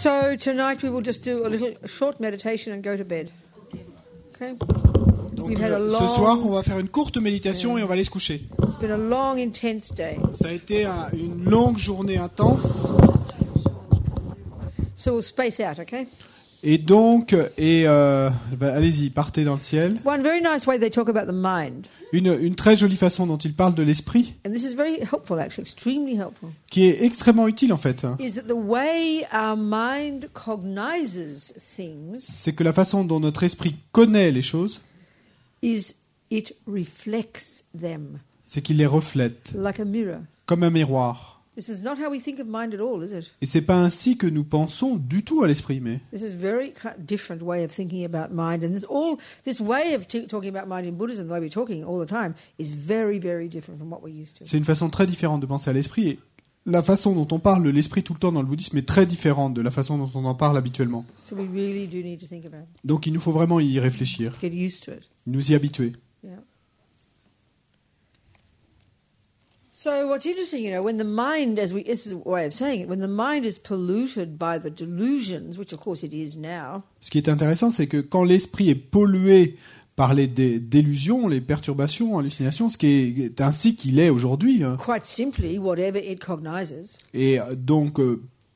So tonight we will just do a little short meditation and go to bed. Okay? Donc We've had a ce soir, on long, va faire une courte méditation et on va aller se coucher. it's been a long, intense day. Ça a été une longue journée intense. So we'll space out, okay? Et donc, allez-y, partez dans le ciel. One very nice way they talk about the mind, Une très jolie façon dont il parle de l'esprit, and this is very helpful actually, extremely helpful, qui est extrêmement utile en fait. is that the way our mind cognizes things C'est que la façon dont notre esprit connaît les choses, is it reflects them c'est qu'il les reflète, like a mirror. comme un miroir. This is not how we think of mind at all, is it? Et c'est pas ainsi que nous pensons du tout à l'esprit, mais This is a very different way of thinking about mind, and this way of talking about mind in Buddhism, the way we're talking all the time, is very, very different from what we're used to. c'est une façon très différente de penser à l'esprit. Et la façon dont on parle de l'esprit tout le temps dans le bouddhisme est très différente de la façon dont on en parle habituellement. So we really do need to think about it, Donc il nous faut vraiment y réfléchir, get used to it. nous y habituer. Yeah. So what's interesting, when the mind, this is a way of saying it, when the mind is polluted by the delusions, which of course it is now, Ce qui est intéressant, c'est que quand l'esprit est pollué par les délusions, les perturbations, hallucinations, ce qui est ainsi qu'il est aujourd'hui, hein. quite simply, whatever it cognizes, Et donc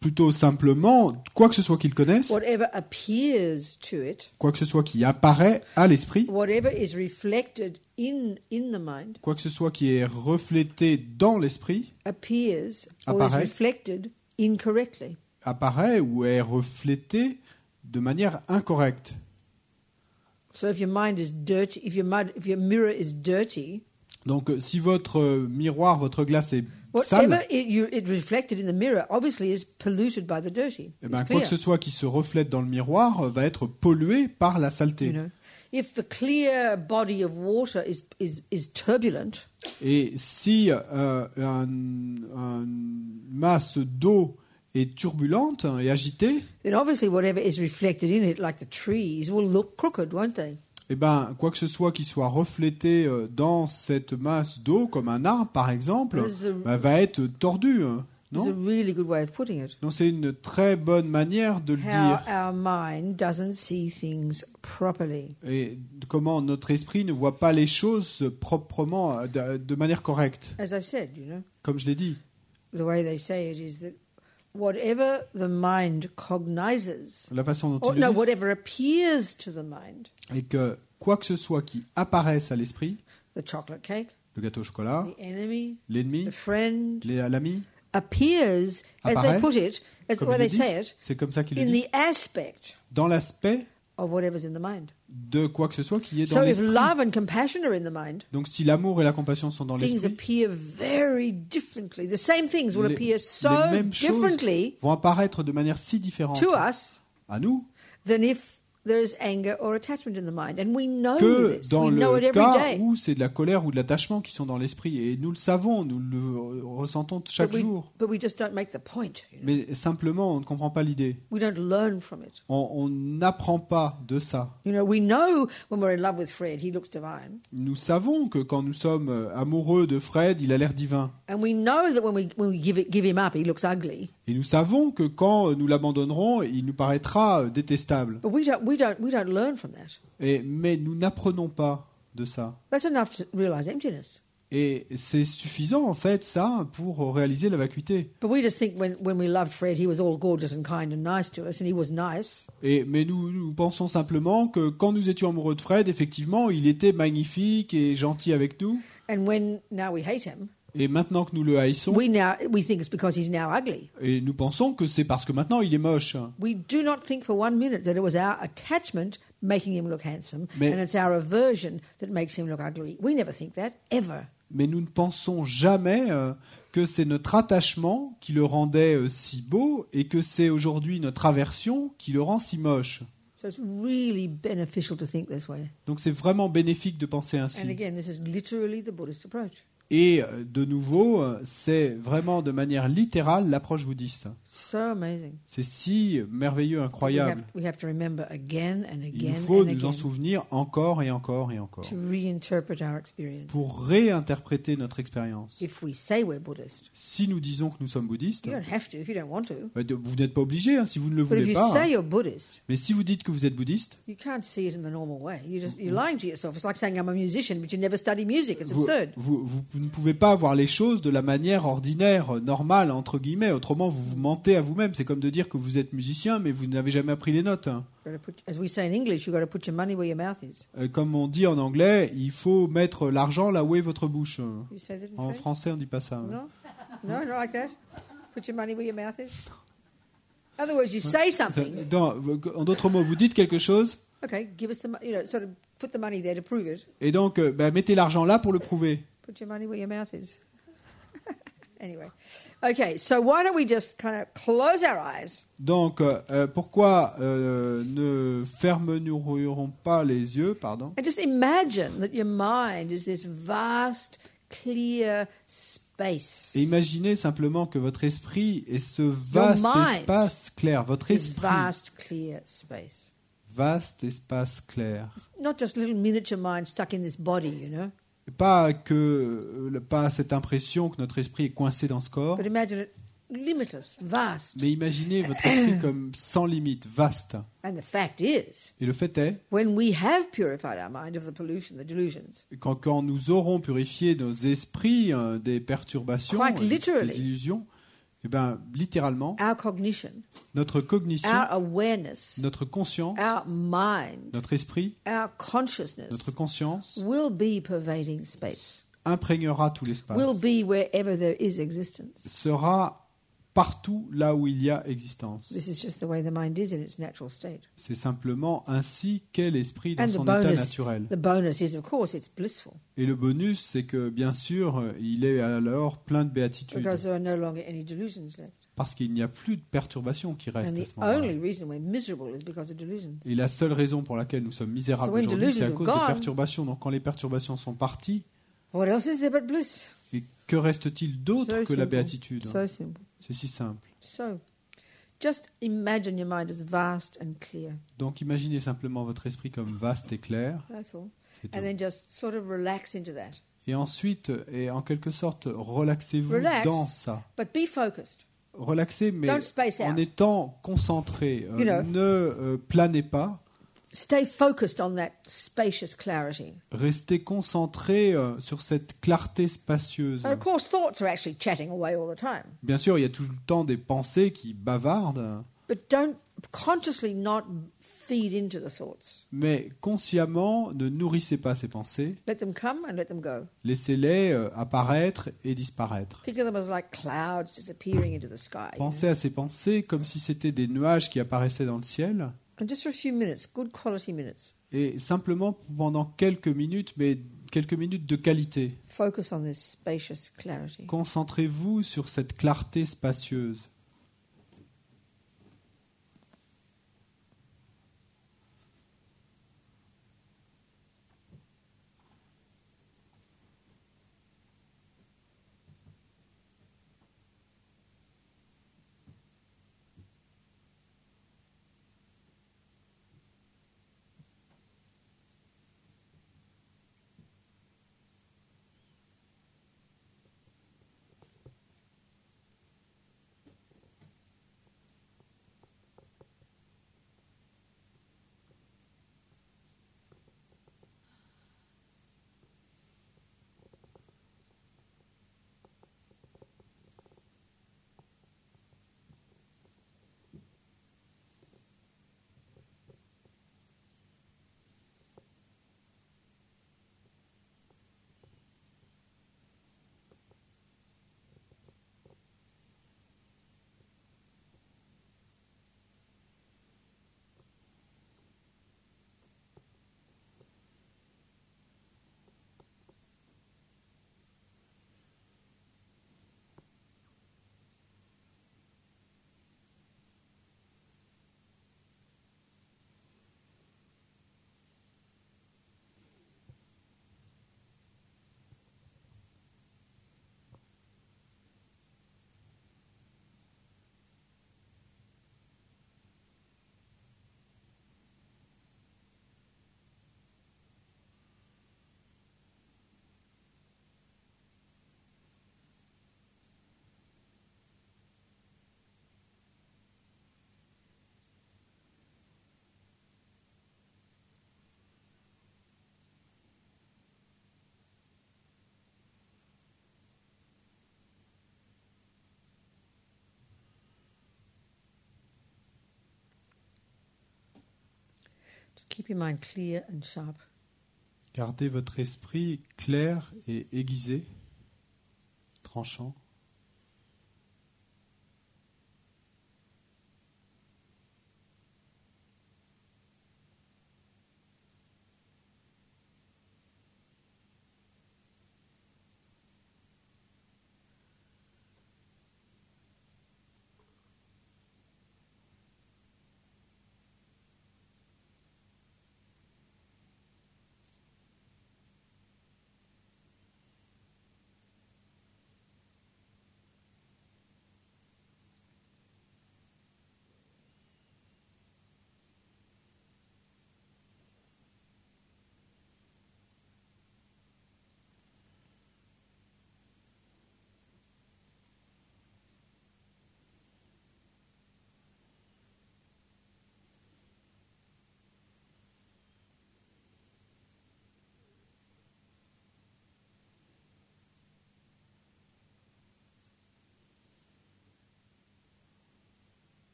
plutôt simplement, quoi que ce soit qu'il connaisse, whatever appears to it, quoi que ce soit qui apparaît à l'esprit, whatever is reflected in the mind, quoi que ce soit qui est reflété dans l'esprit, appears or is Apparaît. reflected incorrectly. apparaît ou est reflété de manière incorrecte. So if your mind is dirty, if your mirror is dirty, Donc si votre miroir, votre glace est whatever sale, it reflected in the mirror obviously is polluted by the dirty. eh ben, It's quoi clear. que ce soit qui se reflète dans le miroir va être pollué par la saleté. If the clear body of water is turbulent, Et si une masse d'eau est turbulente et agitée, then obviously whatever is reflected in it, like the trees, will look crooked, won't they? eh ben, quoi que ce soit qui soit reflété dans cette masse d'eau, comme un arbre par exemple, va être tordu. It's a Non, really good way of putting it. non, c'est une très bonne manière de le How dire. our mind doesn't see things properly. Et comment notre esprit ne voit pas les choses proprement, de manière correcte. As I said, Comme je l'ai dit, the way they say it is that whatever the mind cognizes, la façon dont or il le no, dit, whatever appears to the mind, et que quoi que ce soit qui apparaisse à l'esprit, the chocolate cake, le gâteau au chocolat, the enemy, l'ennemi, the friend, l'ami, appears, as they Apparaît, put it, as the comme way ils le they say disent, it, c'est comme ça qu'ils le in disent, the aspect dans l'aspect of whatever's in the mind. de quoi que ce soit qui est So dans if l'esprit. love and compassion are in the mind, Donc si l'amour et la compassion sont dans things l'esprit, appear very differently. The same things will les appear so mêmes choses differently vont apparaître de manière si différente to us à nous than if there's anger or attachment in the mind. And we know que this. dans We know le it every cas day. où c'est de la colère ou de l'attachement qui sont dans l'esprit. Et nous le savons, nous le ressentons chaque jour. But we just don't make the point. Mais simplement, on ne comprend pas l'idée. We don't learn from it. On n'apprend pas de ça. We know when we're in love with Fred, he looks divine. Nous savons que quand nous sommes amoureux de Fred, il a l'air divin. And we know that when we give him up, he looks ugly. Et nous savons que quand nous l'abandonnerons, il nous paraîtra détestable. But we don't learn from that. Mais nous n'apprenons pas de ça. That's enough to realize emptiness. Et c'est suffisant, en fait, ça, pour réaliser la vacuité. But we just think when we loved Fred, he was all gorgeous and kind and nice to us, and he was nice. Mais nous pensons simplement que quand nous étions amoureux de Fred, effectivement, il était magnifique et gentil avec nous. And when now we hate him, Et maintenant que nous le haïssons, we think it's because he's now ugly. et nous pensons que c'est parce que maintenant il est moche. We do not think for 1 minute that it was our attachment making him look handsome, Mais- and it's our aversion that makes him look ugly. We never think that, ever. Mais nous ne pensons jamais que c'est notre attachement qui le rendait si beau et que c'est aujourd'hui notre aversion qui le rend si moche. So it's really beneficial to think this way. Donc c'est vraiment bénéfique de penser And ainsi. again, this is literally the Buddhist approach. Et de nouveau, c'est vraiment de manière littérale l'approche bouddhiste. So amazing. C'est si merveilleux, incroyable. We have to remember again and Il nous again faut and nous en again souvenir encore et encore et encore to reinterpret our experience. pour réinterpréter notre expérience. If we say we're Buddhist, Si nous disons que nous sommes bouddhistes, you don't have to if you don't want to. vous n'êtes pas obligé si vous ne le But if voulez you pas. say you're Buddhist, Mais si vous dites que vous êtes bouddhiste, you can't see it in the normal way. You're lying to yourself. It's like saying I'm a musician, but you never study music. It's vous, absurd. vous ne pouvez pas voir les choses de la manière ordinaire, normale, entre guillemets. Autrement, vous vous mentez à vous-même. C'est comme de dire que vous êtes musicien, mais vous n'avez jamais appris les notes. As we say in English, you've got to put your money where your mouth is. Comme on dit en anglais, il faut mettre l'argent là où est votre bouche. You say that in En French? français, on dit pas ça. No? No, not like that. Put your money where your mouth is. In other words, you say something. En d'autres mots, vous dites quelque chose, Okay, give us the sort of put the money there to prove it. et donc mettez l'argent là pour le prouver. Put your money where your mouth is. Anyway. Okay, so why don't we just kind of close our eyes Donc, pourquoi ne fermerons pas les yeux, pardon, and just imagine that your mind is this vast, clear space. et imaginez simplement que votre esprit est ce vaste mind espace clair. Votre This esprit, vast, clear space. vaste espace clair. Not just little miniature mind stuck in this body, you know, Pas cette impression que notre esprit est coincé dans ce corps, but imagine it limitless, vast. mais imaginez votre esprit comme sans limite, vaste. And the fact is, Et le fait est, when we have purified our mind of the pollution, the delusions, quand nous aurons purifié nos esprits des perturbations, Quite des literally. illusions, eh ben, littéralement, our cognition, notre cognition, our awareness, notre conscience, our mind, notre esprit, our consciousness notre conscience will be pervading space, imprégnera tout l'espace, will be wherever there is existence. sera partout là où il y a existence. This is just the way the mind is in its natural state. C'est simplement ainsi qu'est l'esprit dans And son état naturel. the bonus is, of course, it's blissful Et le bonus, c'est que, bien sûr, il est alors plein de béatitude, because there are no longer any delusions left. parce qu'il n'y a plus de perturbations qui restent And à the ce moment-là. only reason we're miserable is because of delusions. Et la seule raison pour laquelle nous sommes misérables So when aujourd'hui, c'est à delusions cause are des gone- perturbations. Donc quand les perturbations sont parties, What else is there but bliss? et que reste-t-il d'autre So que la simple. béatitude? So simple. C'est si simple. So, just imagine your mind as vast and clear. Donc imaginez simplement votre esprit comme vaste et clair. That's all. C'est tout. And then just sort of relax into that. Et ensuite, et en quelque sorte, relaxez-vous Relax. dans ça. But be focused. Relaxez, mais Don't space en out. étant concentré. You know. Ne planez pas. Stay focused on that spacious clarity. Restez concentré sur cette clarté spacieuse. And of course, thoughts are actually chatting away all the time. Bien sûr, il y a tout le temps des pensées qui bavardent, But don't consciously not feed into the thoughts. mais consciemment, ne nourrissez pas ces pensées. Let them come and let them go. Laissez-les apparaître et disparaître. Think of them as like clouds disappearing into the sky. you Pensez à ces pensées comme si c'était des nuages qui apparaissaient dans le ciel. know. And just for a few minutes, good quality minutes, Et simplement pendant quelques minutes, mais quelques minutes de qualité. focus on this spacious clarity. Concentrez-vous sur cette clarté spacieuse. Just keep your mind clear and sharp. Gardez votre esprit clair et aiguisé, tranchant.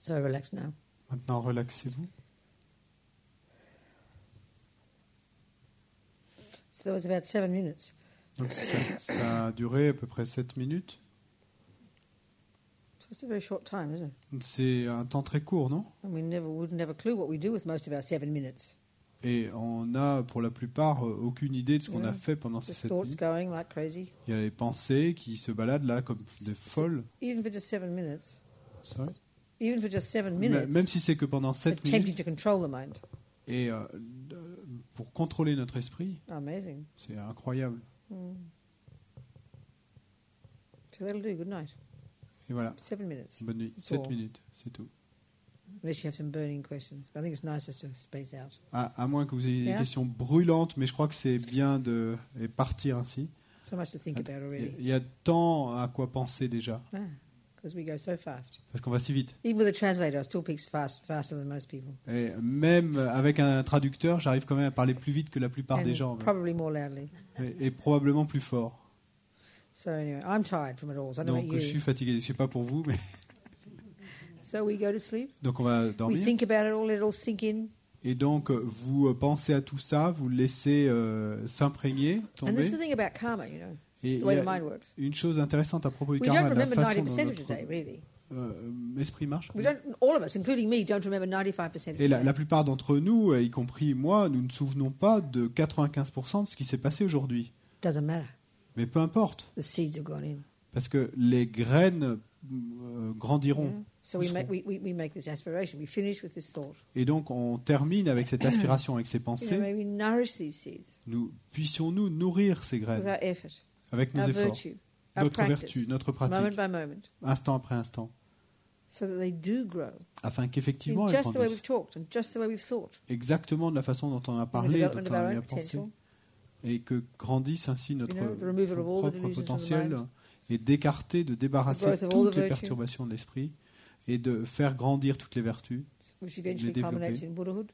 So relax now. Maintenant, relaxez-vous. So that was about 7 minutes. Donc ça a duré à peu près 7 minutes. So it's a very short time, isn't it? C'est un temps très court, non? And we wouldn't have a clue what we do with most of our 7 minutes. Et on n'a pour la plupart aucune idée de ce qu'on a Yeah. fait pendant ces Just 7 thoughts minutes. going like crazy. Il y a les pensées qui se baladent là comme des folles. Even for just 7 minutes, Sorry. Even for just 7 minutes, Même si c'est que pendant 7 attempting minutes, to control the mind. et pour contrôler notre esprit, Amazing. c'est incroyable. So that'll do. Good night. Et voilà, 7 minutes. bonne nuit. That's 7 all. minutes, c'est tout. Unless you have some burning questions. But I think it's nice just to space out. À moins que vous ayez des Yeah. questions brûlantes, mais je crois que c'est bien de partir ainsi. So much to think about already. Il y a tant à quoi penser déjà, Because we go so fast. parce qu'on va si vite. Even with a translator, I still speak faster than most people. Et même avec un traducteur, j'arrive quand même à parler plus vite que la plupart des gens, Probably more loudly. et probablement plus fort. So anyway, I'm tired from it all. So I don't know Donc about je suis you. fatigué, je ne sais pas pour vous, mais So we go to sleep. donc on va We dormir. think about it all, let it all sink in. Et donc vous pensez à tout ça, vous le laissez s'imprégner, And this tomber. is the thing about karma, you know, Et the il way y the a mind works. une chose intéressante à propos du We don't karma, la remember façon 90% dont of today, really. notre esprit marche. We don't, all of us, including me, don't remember 95% of Et today. la plupart d'entre nous, y compris moi, nous ne souvenons pas de 95% de ce qui s'est passé aujourd'hui. Doesn't matter. Mais peu importe, The seeds have gone in. parce que les graines grandiront. Yeah. So we make this aspiration. We finish with this thought. Et donc on termine avec cette aspiration, avec ces You know, pensées. may we nourish these seeds Puissions-nous nourrir ces with graines our effort, avec nos our efforts, virtue, our notre practice, vertu, notre moment pratique, by moment, instant après instant, so that they do grow afin in qu'effectivement elles just the way we've grandissent talked and just the way we've thought. exactement de la façon dont on a In the parlé, development dont of on our a own pensé, potential, et que grandisse ainsi notre you know, the removal of all the propre delusions of the potentiel, mind, et d'écarter, de the débarrasser growth of all toutes the les virtues, perturbations de l'esprit et de faire grandir toutes les vertus, which eventually développer. culminates in Buddhahood.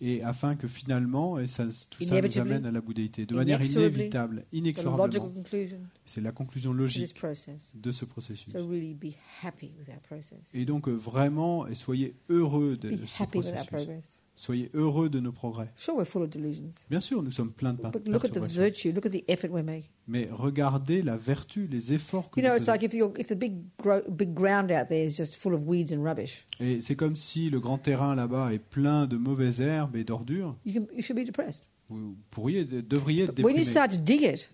et afin que finalement, et ça, tout ça nous Inevitably, amène à la bouddhéité, de manière inexorably, inévitable, The logical inexorablement. conclusion C'est la conclusion to this logique process. de ce processus. So really be happy with our process. Et donc vraiment, et soyez heureux de Be ce happy with our processus. progress. Soyez heureux de nos progrès. Sure, we're full of delusions. Bien sûr, nous sommes pleins de But look at the perturbations. virtue, look at the effort we're making. Mais regardez la vertu, les efforts que You know, nous it's faisons. like if the big ground out there is just full of weeds and rubbish, Et c'est comme si le grand terrain là-bas est plein de mauvaises herbes et d'ordures. you should be depressed. Vous devriez être But when you déprimé. start to dig it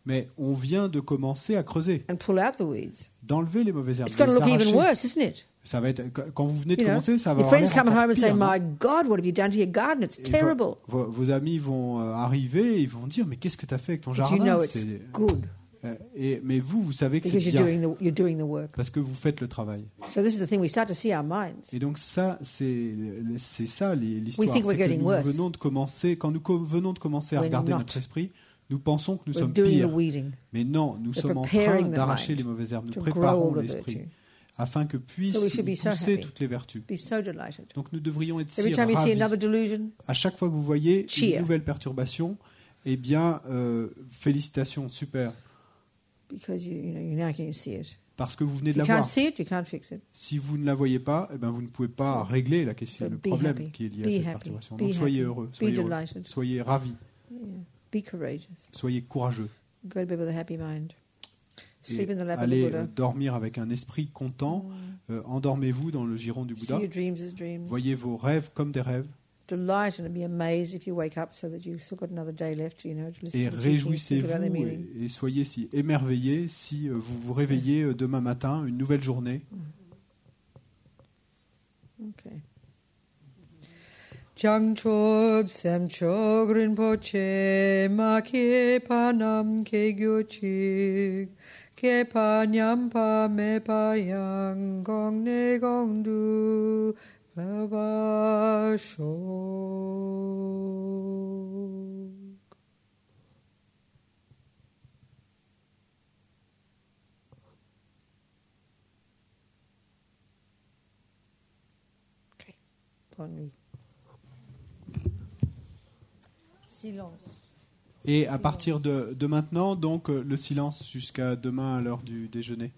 Mais on vient de commencer à creuser, and pull out the weeds, d'enlever les mauvaises herbes, it's de going to les look even arracher. worse, isn't it? Ça va être, quand vous venez de You know, commencer, ça va your avoir friends l'air come encore home and say, pire, non? "My God, what have you done to your garden? It's Et terrible." vos amis vont arriver, ils vont dire mais qu'est-ce que tu as fait avec ton But you jardin? know it's good Mais vous savez que c'est because bien you're doing the work. parce que vous faites le travail. So this is the thing: we start to see our minds. Et donc ça, c'est ça l'histoire. We think we're C'est que getting nous worse. venons de commencer, quand nous venons de commencer à We're regarder not. notre esprit, nous pensons que nous We're sommes doing the pires. weeding Mais non, nous We're sommes en preparing train the d'arracher mind les mauvaises herbes. Nous to préparons grow all the l'esprit virtue. afin que puissent So we should be so pousser happy. toutes les vertus. Be so delighted. Donc nous devrions être si Every time you see ravis. another delusion, À chaque fois que vous voyez Cheer. une nouvelle perturbation, eh bien, félicitations, super. because you now can see it. Parce que vous venez de You la can't voir. see it, you can't fix it. Si vous ne la voyez pas, eh ben, vous ne pouvez pas régler la question, So le be problème happy. qui est lié Be à cette happy. perturbation. Be Donc soyez happy. heureux, Be soyez heureux, delighted. soyez ravis, Yeah. Be courageous. soyez courageux. Go to bed with a happy mind. Et Sleep in the lap of the allez Buddha. dormir avec un esprit content. Endormez-vous dans le giron du See Bouddha. your dreams as dreams. Voyez vos rêves comme des rêves. Delight and be amazed if you wake up so that you've still got another day left, to listen Et to the teachings, think about their réjouissez-vous meaning. et soyez si émerveillés si vous vous réveillez demain matin, une nouvelle journée. Okay. Jangchod semchog rinpoche ma ke panam ke gyochik ke panyam pa me pa yang gong ne gong du baba shok. Okay. Bonne nuit. Silence. Et à partir de maintenant, donc le silence jusqu'à demain à l'heure du déjeuner.